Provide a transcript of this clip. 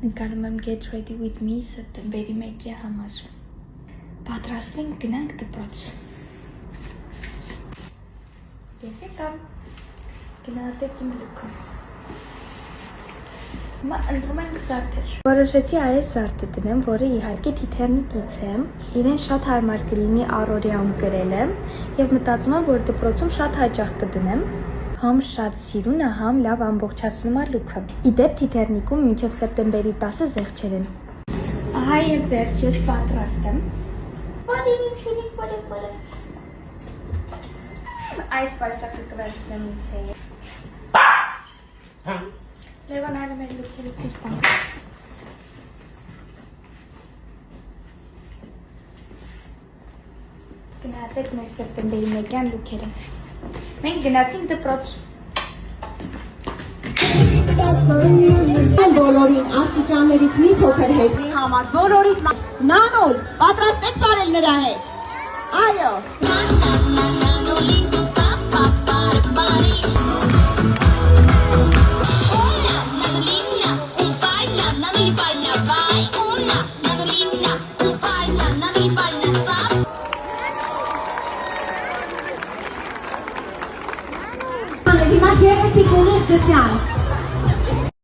Նկարում եմ Get Ready With Me սեպտեմբերի 1-ի համար։ Պատրաստվում ենք գնանք դպրոց։ Ես եկամ։ Գնահատեք իմ լուքը։ Հիմա ընտրում ենք զարդեր։ Որոշեցի այս զարդը դնեմ, որը իհարկե թիթեռնիկից է։ Իրեն շատ հարմար կլինի առօրյայում կրելը եւ մտածում եմ, որ դպրոցում շատ հաճախ կդնեմ։ Համ շատ սիրուն է, համ լավ ամբողջացնում է լուքը։ Իդեպ թիթեռնիկում մինչև սեպտեմբերի 10-ը զեղչեր են։ Ահա եւ վերջ, ես պատրաստ եմ։ Այս պայսակը կվերցնեմ ինձ հետ։ Լևոն այլ մեր լուքերը ցույց տանք։ Գնահատեք մեր սեպտեմբերի 1-յան լուքերը։ Մենք գնացինք դպրոց։ Բոլորին աստիճաններից մի փոքր հետի համար բոլորիդ նանոլ պատրաստ եք բարել նրա հետ։ Այո։ Հիմա գեղեցիկ ուղիղ դցյան։